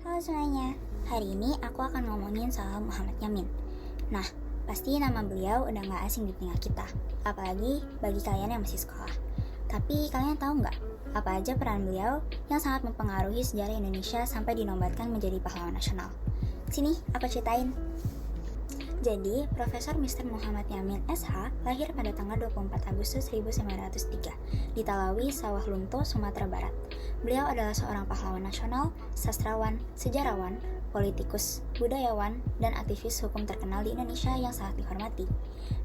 Halo semuanya, hari ini aku akan ngomongin soal Muhammad Yamin. Nah, pasti nama beliau udah gak asing di telinga kita, apalagi bagi kalian yang masih sekolah. Tapi kalian tahu nggak, apa aja peran beliau yang sangat mempengaruhi sejarah Indonesia sampai dinobatkan menjadi pahlawan nasional? Sini, aku ceritain. Jadi, Profesor Mr. Muhammad Yamin SH lahir pada tanggal 24 Agustus 1903 di Talawi, Sawah Lunto, Sumatera Barat. Beliau adalah seorang pahlawan nasional, sastrawan, sejarawan, politikus, budayawan, dan aktivis hukum terkenal di Indonesia yang sangat dihormati.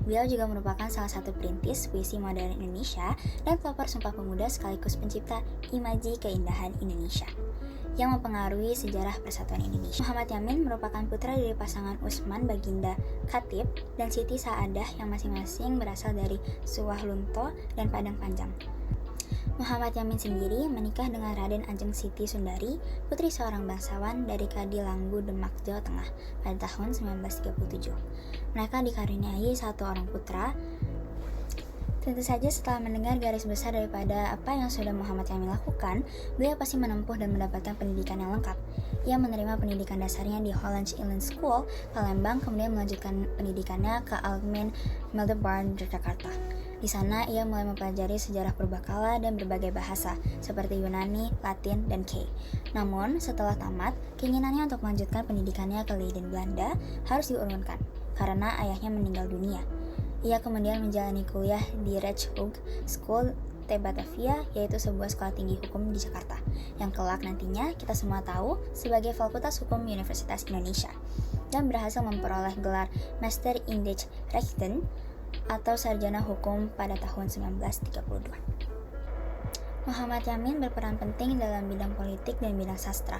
Beliau juga merupakan salah satu perintis puisi modern Indonesia dan pelopor Sumpah Pemuda sekaligus pencipta imaji keindahan Indonesia yang mempengaruhi sejarah persatuan Indonesia. Muhammad Yamin merupakan putra dari pasangan Usman Baginda Khatib dan Siti Saadah yang masing-masing berasal dari Suwah Lunto dan Padang Panjang. Muhammad Yamin sendiri menikah dengan Raden Ajeng Siti Sundari, putri seorang bangsawan dari Kadilanggu, Demak, Jawa Tengah pada tahun 1937. Mereka dikaruniai satu orang putra. Tentu saja setelah mendengar garis besar daripada apa yang sudah Muhammad Yamin lakukan, beliau pasti menempuh dan mendapatkan pendidikan yang lengkap. Ia menerima pendidikan dasarnya di Hollands Inland School, Palembang, kemudian melanjutkan pendidikannya ke Algemeen Middelbaar Jakarta. Di sana, ia mulai mempelajari sejarah purbakala dan berbagai bahasa, seperti Yunani, Latin, dan K. Namun, setelah tamat, keinginannya untuk melanjutkan pendidikannya ke Leiden, Belanda harus diurunkan, karena ayahnya meninggal dunia. Ia kemudian menjalani kuliah di Rechthoek School te Batavia, yaitu sebuah sekolah tinggi hukum di Jakarta, yang kelak nantinya kita semua tahu sebagai Fakultas Hukum Universitas Indonesia, dan berhasil memperoleh gelar Master in the Rechten atau Sarjana Hukum pada tahun 1932. Muhammad Yamin berperan penting dalam bidang politik dan bidang sastra.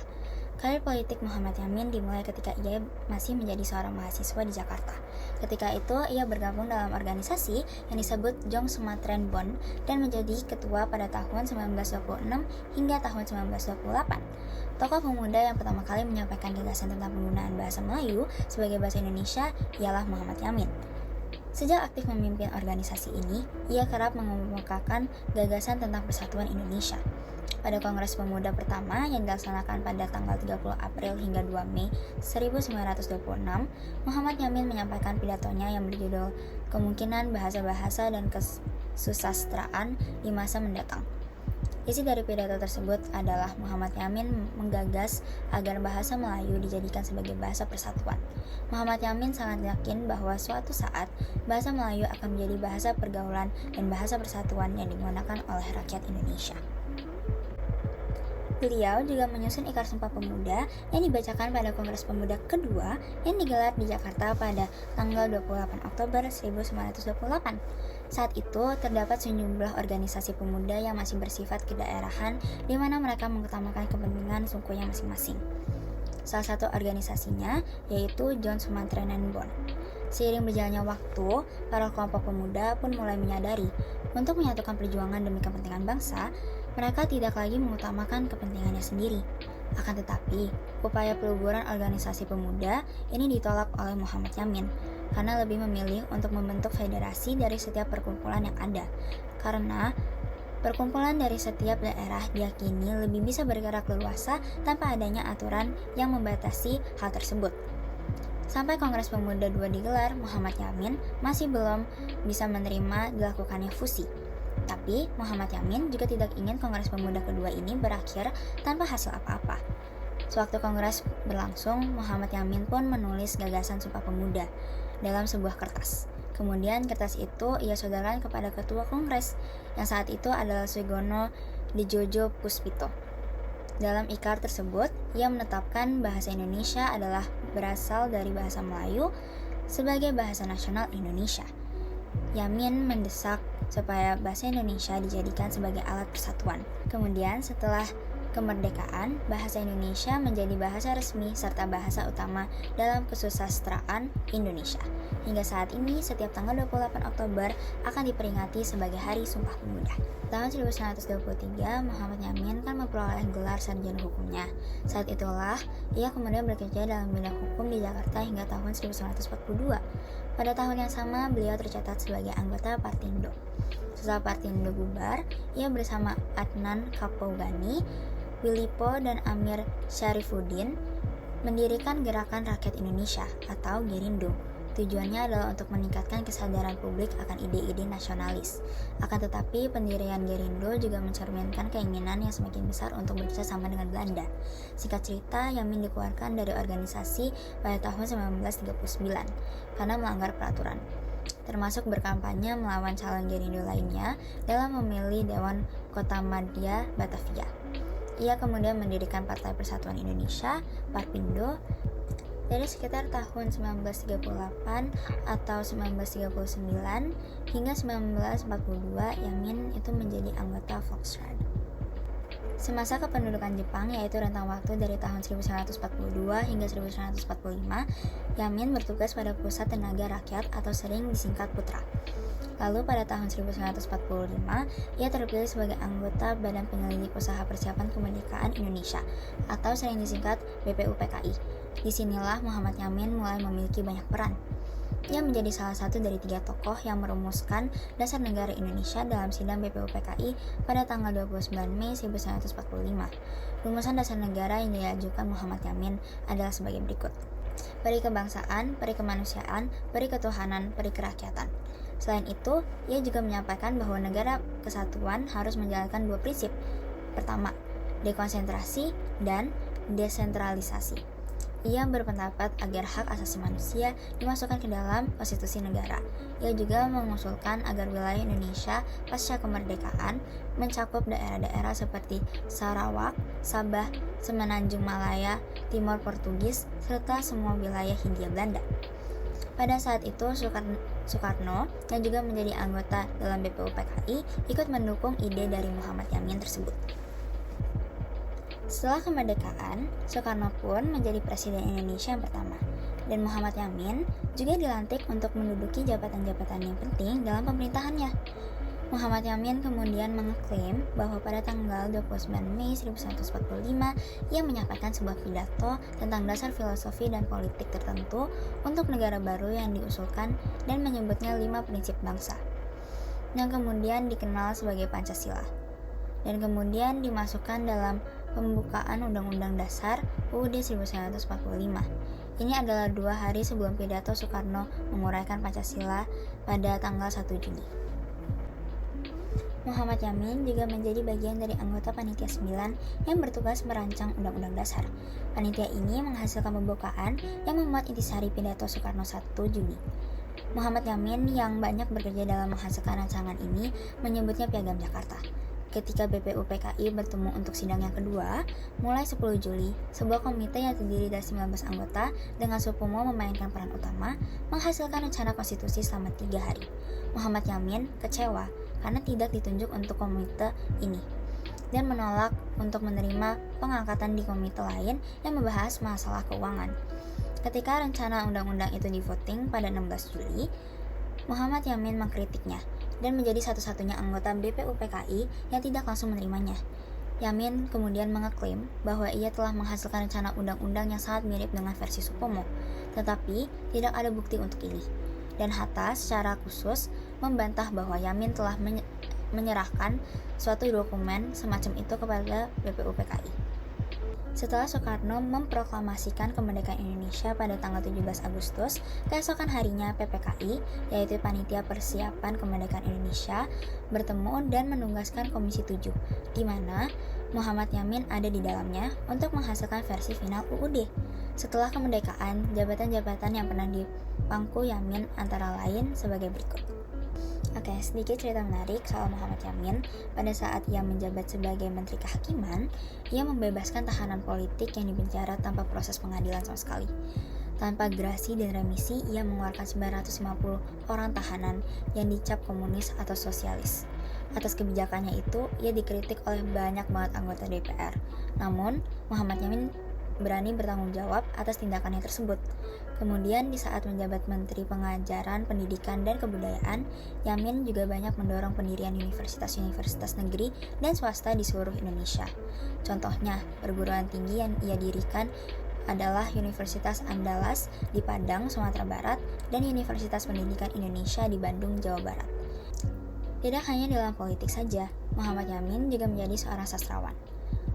Karir politik Muhammad Yamin dimulai ketika ia masih menjadi seorang mahasiswa di Jakarta. Ketika itu, ia bergabung dalam organisasi yang disebut Jong Sumatran Bond dan menjadi ketua pada tahun 1926 hingga tahun 1928. Tokoh pemuda yang pertama kali menyampaikan gagasan tentang penggunaan bahasa Melayu sebagai bahasa Indonesia ialah Muhammad Yamin. Sejak aktif memimpin organisasi ini, ia kerap mengemukakan gagasan tentang persatuan Indonesia. Pada Kongres Pemuda pertama yang dilaksanakan pada tanggal 30 April hingga 2 Mei 1926, Muhammad Yamin menyampaikan pidatonya yang berjudul Kemungkinan Bahasa-Bahasa dan Kesusastraan di Masa Mendatang. Isi dari pidato tersebut adalah Muhammad Yamin menggagas agar bahasa Melayu dijadikan sebagai bahasa persatuan. Muhammad Yamin sangat yakin bahwa suatu saat bahasa Melayu akan menjadi bahasa pergaulan dan bahasa persatuan yang digunakan oleh rakyat Indonesia. Beliau juga menyusun Ikrar Sumpah Pemuda yang dibacakan pada Kongres Pemuda kedua yang digelar di Jakarta pada tanggal 28 Oktober 1928. Saat itu, terdapat sejumlah organisasi pemuda yang masih bersifat kedaerahan di mana mereka mengutamakan kepentingan sukunya masing-masing. Salah satu organisasinya yaitu Jong Sumatran Bond. Seiring berjalannya waktu, para kelompok pemuda pun mulai menyadari untuk menyatukan perjuangan demi kepentingan bangsa, mereka tidak lagi mengutamakan kepentingannya sendiri. Akan tetapi, upaya peluburan organisasi pemuda ini ditolak oleh Muhammad Yamin karena lebih memilih untuk membentuk federasi dari setiap perkumpulan yang ada. Karena perkumpulan dari setiap daerah diyakini lebih bisa bergerak leluasa tanpa adanya aturan yang membatasi hal tersebut. Sampai Kongres Pemuda II digelar, Muhammad Yamin masih belum bisa menerima dilakukannya fusi. Tapi Muhammad Yamin juga tidak ingin Kongres Pemuda kedua ini berakhir tanpa hasil apa-apa. Sewaktu Kongres berlangsung, Muhammad Yamin pun menulis gagasan Sumpah Pemuda dalam sebuah kertas. Kemudian kertas itu ia sodorkan kepada Ketua Kongres, yang saat itu adalah Sugono Dijojo Puspito. Dalam ikrar tersebut, ia menetapkan bahasa Indonesia adalah berasal dari bahasa Melayu sebagai bahasa nasional Indonesia. Yamin mendesak supaya bahasa Indonesia dijadikan sebagai alat persatuan. Kemudian setelah kemerdekaan, bahasa Indonesia menjadi bahasa resmi serta bahasa utama dalam kesusastraan Indonesia. Hingga saat ini, setiap tanggal 28 Oktober akan diperingati sebagai Hari Sumpah Pemuda. Tahun 1923, Muhammad Yamin kan memperoleh gelar sarjana hukumnya. Saat itulah, ia kemudian bekerja dalam bidang hukum di Jakarta hingga tahun 1942. Pada tahun yang sama, beliau tercatat sebagai anggota Partindo. Setelah Partindo bubar, ia bersama Adnan Kapougani Willy Po dan Amir Syarifuddin mendirikan Gerakan Rakyat Indonesia atau Gerindo. Tujuannya adalah untuk meningkatkan kesadaran publik akan ide-ide nasionalis. Akan tetapi, pendirian Gerindo juga mencerminkan keinginan yang semakin besar untuk bekerja sama dengan Belanda. Singkat cerita, Yamin dikeluarkan dari organisasi pada tahun 1939 karena melanggar peraturan, termasuk berkampanye melawan calon Gerindo lainnya dalam memilih Dewan Kota Madya Batavia. Ia kemudian mendirikan Partai Persatuan Indonesia, Parpindo. Dari sekitar tahun 1938 atau 1939 hingga 1942, Yamin itu menjadi anggota Volksraad. Semasa kependudukan Jepang, yaitu rentang waktu dari tahun 1942 hingga 1945, Yamin bertugas pada Pusat Tenaga Rakyat atau sering disingkat Putra. Lalu pada tahun 1945, ia terpilih sebagai anggota Badan Penyelidik Usaha Persiapan Kemerdekaan Indonesia atau sering disingkat BPUPKI. Disinilah Muhammad Yamin mulai memiliki banyak peran. Ia menjadi salah satu dari 3 tokoh yang merumuskan Dasar Negara Indonesia dalam sidang BPUPKI pada tanggal 29 Mei 1945. Rumusan Dasar Negara yang diajukan Muhammad Yamin adalah sebagai berikut: peri kebangsaan, peri kemanusiaan, peri ketuhanan, peri kerakyatan. Selain itu, ia juga menyampaikan bahwa negara kesatuan harus menjalankan 2 prinsip. Pertama, dekonsentrasi dan desentralisasi. Ia berpendapat agar hak asasi manusia dimasukkan ke dalam konstitusi negara. Ia juga mengusulkan agar wilayah Indonesia pasca kemerdekaan mencakup daerah-daerah seperti Sarawak, Sabah, Semenanjung Malaya, Timor Portugis, serta semua wilayah Hindia Belanda. Pada saat itu, Soekarno yang juga menjadi anggota dalam BPUPKI ikut mendukung ide dari Muhammad Yamin tersebut. Setelah kemerdekaan, Soekarno pun menjadi Presiden Indonesia yang pertama, dan Muhammad Yamin juga dilantik untuk menduduki jabatan-jabatan yang penting dalam pemerintahannya. Muhammad Yamin kemudian mengeklaim bahwa pada tanggal 29 Mei 1945 ia menyampaikan sebuah pidato tentang dasar filosofi dan politik tertentu untuk negara baru yang diusulkan dan menyebutnya 5 prinsip bangsa, yang kemudian dikenal sebagai Pancasila, dan kemudian dimasukkan dalam pembukaan Undang-Undang Dasar UUD 1945. Ini adalah 2 hari sebelum pidato Soekarno menguraikan Pancasila pada tanggal 1 Juni. Muhammad Yamin juga menjadi bagian dari anggota Panitia 9 yang bertugas merancang Undang-Undang Dasar. Panitia ini menghasilkan pembukaan yang memuat intisari pidato Soekarno 1 Juni. Muhammad Yamin yang banyak bekerja dalam menghasilkan rancangan ini menyebutnya Piagam Jakarta. Ketika BPUPKI bertemu untuk sidang yang kedua, mulai 10 Juli, sebuah komite yang terdiri dari 19 anggota dengan Supomo memainkan peran utama, menghasilkan rencana konstitusi selama 3 hari. Muhammad Yamin kecewa karena tidak ditunjuk untuk komite ini, dan menolak untuk menerima pengangkatan di komite lain yang membahas masalah keuangan. Ketika rencana undang-undang itu di-voting pada 16 Juli, Muhammad Yamin mengkritiknya dan menjadi satu-satunya anggota BPUPKI yang tidak langsung menerimanya. Yamin kemudian mengeklaim bahwa ia telah menghasilkan rencana undang-undang yang sangat mirip dengan versi Supomo, tetapi tidak ada bukti untuk ini. Dan Hatta secara khusus membantah bahwa Yamin telah menyerahkan suatu dokumen semacam itu kepada BPUPKI. Setelah Soekarno memproklamasikan kemerdekaan Indonesia pada tanggal 17 Agustus, keesokan harinya PPKI, yaitu Panitia Persiapan Kemerdekaan Indonesia, bertemu dan menugaskan Komisi 7, di mana Muhammad Yamin ada di dalamnya untuk menghasilkan versi final UUD. Setelah kemerdekaan, jabatan-jabatan yang pernah dipangku Yamin antara lain sebagai berikut. Oke, sedikit cerita menarik soal Muhammad Yamin. Pada saat ia menjabat sebagai Menteri Kehakiman, ia membebaskan tahanan politik yang dipenjara tanpa proses pengadilan sama sekali. Tanpa grasi dan remisi, ia mengeluarkan 950 orang tahanan yang dicap komunis atau sosialis. Atas kebijakannya itu, ia dikritik oleh banyak banget anggota DPR. Namun, Muhammad Yamin berani bertanggung jawab atas tindakannya tersebut. Kemudian di saat menjabat Menteri Pengajaran, Pendidikan, dan Kebudayaan, Yamin juga banyak mendorong pendirian universitas-universitas negeri dan swasta di seluruh Indonesia. Contohnya, perguruan tinggi yang ia dirikan adalah Universitas Andalas di Padang, Sumatera Barat, dan Universitas Pendidikan Indonesia di Bandung, Jawa Barat. Tidak hanya dalam politik saja, Muhammad Yamin juga menjadi seorang sastrawan.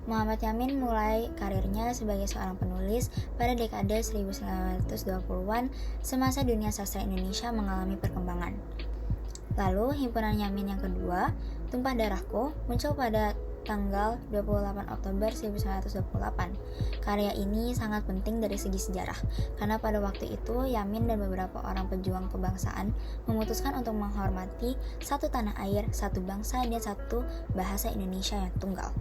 Muhammad Yamin mulai karirnya sebagai seorang penulis pada dekade 1920-an semasa dunia sastra Indonesia mengalami perkembangan. Lalu, himpunan Yamin yang kedua, Tumpah Darahku, muncul pada tanggal 28 Oktober 1928. Karya ini sangat penting dari segi sejarah, karena pada waktu itu Yamin dan beberapa orang pejuang kebangsaan memutuskan untuk menghormati satu tanah air, satu bangsa, dan satu bahasa Indonesia yang tunggal.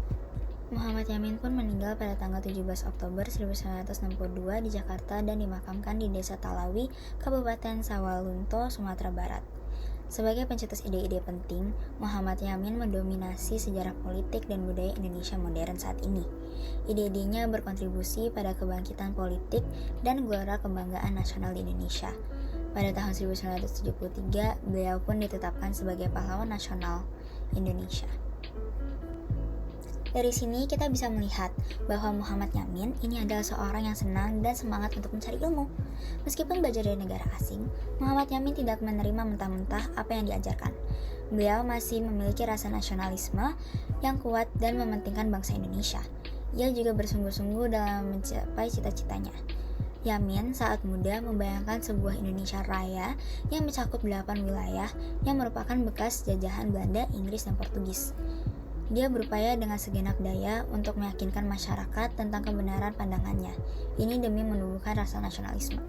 Muhammad Yamin pun meninggal pada tanggal 17 Oktober 1962 di Jakarta dan dimakamkan di Desa Talawi, Kabupaten Sawalunto, Sumatera Barat. Sebagai pencetus ide-ide penting, Muhammad Yamin mendominasi sejarah politik dan budaya Indonesia modern saat ini. Ide-idenya berkontribusi pada kebangkitan politik dan gelora kebanggaan nasional di Indonesia. Pada tahun 1973, beliau pun ditetapkan sebagai pahlawan nasional Indonesia. Dari sini kita bisa melihat bahwa Muhammad Yamin ini adalah seorang yang senang dan semangat untuk mencari ilmu. Meskipun belajar dari negara asing, Muhammad Yamin tidak menerima mentah-mentah apa yang diajarkan. Beliau masih memiliki rasa nasionalisme yang kuat dan mementingkan bangsa Indonesia. Ia juga bersungguh-sungguh dalam mencapai cita-citanya. Yamin saat muda membayangkan sebuah Indonesia Raya yang mencakup 8 wilayah yang merupakan bekas jajahan Belanda, Inggris, dan Portugis. Dia berupaya dengan segenap daya untuk meyakinkan masyarakat tentang kebenaran pandangannya. Ini demi menumbuhkan rasa nasionalisme.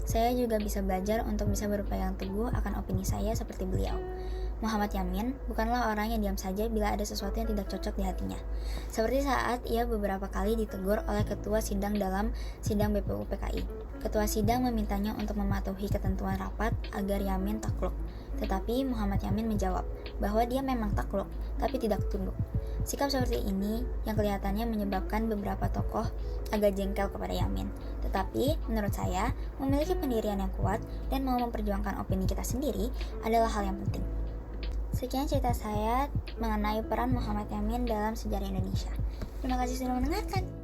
Saya juga bisa belajar untuk bisa berpegang teguh akan opini saya seperti beliau. Muhammad Yamin bukanlah orang yang diam saja bila ada sesuatu yang tidak cocok di hatinya. Seperti saat ia beberapa kali ditegur oleh ketua sidang dalam sidang BPU PKI. Ketua sidang memintanya untuk mematuhi ketentuan rapat agar Yamin takluk. Tetapi Muhammad Yamin menjawab bahwa dia memang takluk, tapi tidak tunduk. Sikap seperti ini yang kelihatannya menyebabkan beberapa tokoh agak jengkel kepada Yamin. Tetapi menurut saya, memiliki pendirian yang kuat dan mau memperjuangkan opini kita sendiri adalah hal yang penting. Sekian cerita saya mengenai peran Muhammad Yamin dalam sejarah Indonesia. Terima kasih sudah mendengarkan.